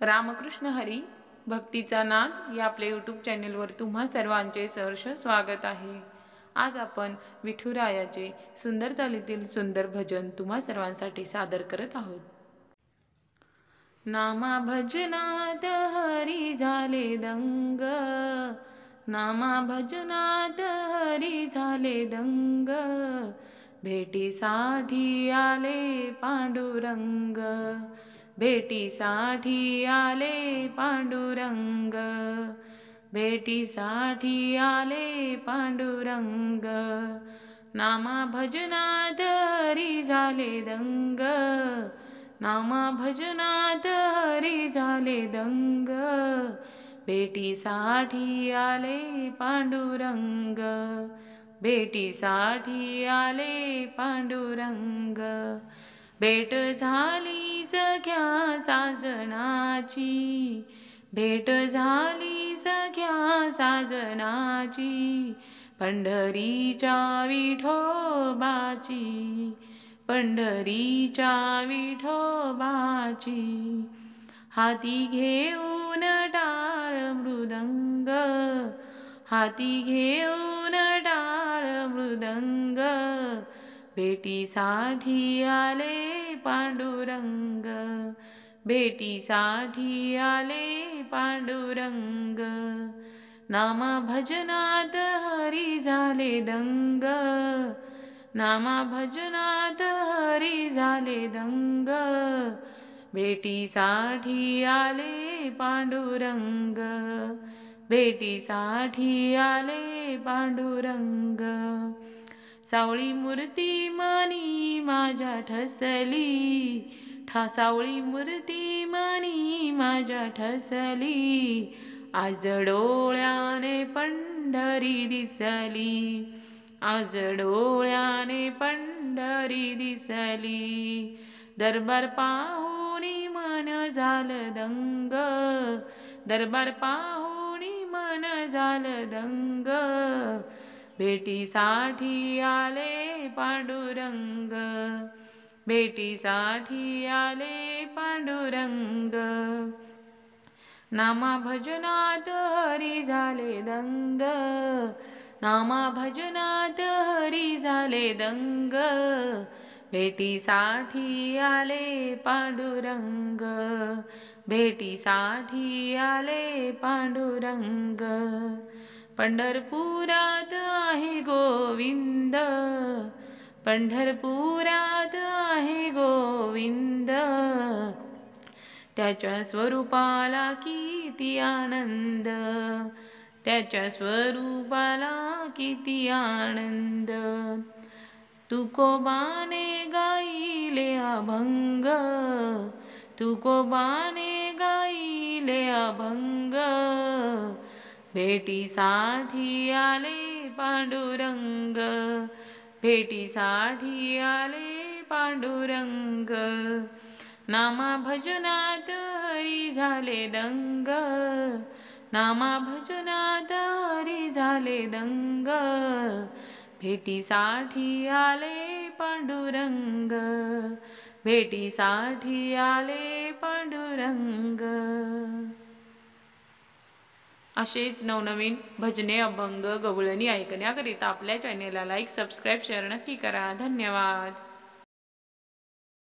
रामकृष्ण हरी भक्तीचा नाद या आपल्या यूट्यूब चॅनेलवर तुम्हा सर्वांचे सहर्ष स्वागत आहे। आज आपण विठुरायाचे सुंदर चालीतील सुंदर भजन तुम्हा सर्वांसाठी सादर करत आहोत। नामा भजनात हरी झाले दंग, नामा भजनात हरी झाले दंग, भेटीसाठी आले पांडुरंग, भेटीसाठी आले पांडुरंग, भेटीसाठी आले पांडुरंग। नामा भजनात हरी झाले दंग, नामा भजनात हरी झाले दंग, भेटीसाठी आले पांडुरंग, भेटीसाठी आले पांडुरंग। भेट झाली सख्या साजनाची, भेट झाली सख्या साजनाची, पंढरीच्या विठोबाची, पंढरीच्या विठोबाची। हाती घेऊन टाळ मृदंग, हाती घेऊन टाळ मृदंग, भेटीसाठी आले पांडुरंग, भेटीसाठी आले पांडुरंग। नामा भजनात हरी झाले दंग, नामा भजनात हरी झाले दंग, भेटीसाठी आले पांडुरंग, भेटीसाठी आले पांडुरंग। सावळी मूर्ती मनी माझ्या ठसली, सावळी मूर्ती मनी माझ्या ठसली, आज डोळ्याने पंढरी दिसली, आज डोळ्याने पंढरी दिसली। दरबार पाहुणी मन झालं दंग, दरबार पाहुणी मन झालं दंग, भेटीसाठी आले पांडुरंग, भेटीसाठी आले पांडुरंग। नामा भजनात हरी झाले दंग, नामा भजनात हरी झाले दंग, भेटीसाठी आले पांडुरंग, भेटीसाठी आले पांडुरंग। पंढरपुरात आहे गोविंद, पंढरपुरात आहे गोविंद, त्याच्या स्वरूपाला किती आनंद, त्याच्या स्वरूपाला किती आनंद। तुकोबाने गाईले अभंग, तुकोबाने गाईले अभंग, भेटीसाठी आले पांडुरंग, भेटीसाठी आले पांडुरंग। नामा भजनात हरी झाले दंग, नामा भजनात हरी झाले दंग, भेटीसाठी आले पांडुरंग, भेटीसाठी आले पांडुरंग। असेच नवनवीन भजने, अभंग, गवळणी ऐकण्याकरिता आपल्या चॅनेलला लाईक, सबस्क्राईब, शेअर नक्की करा। धन्यवाद।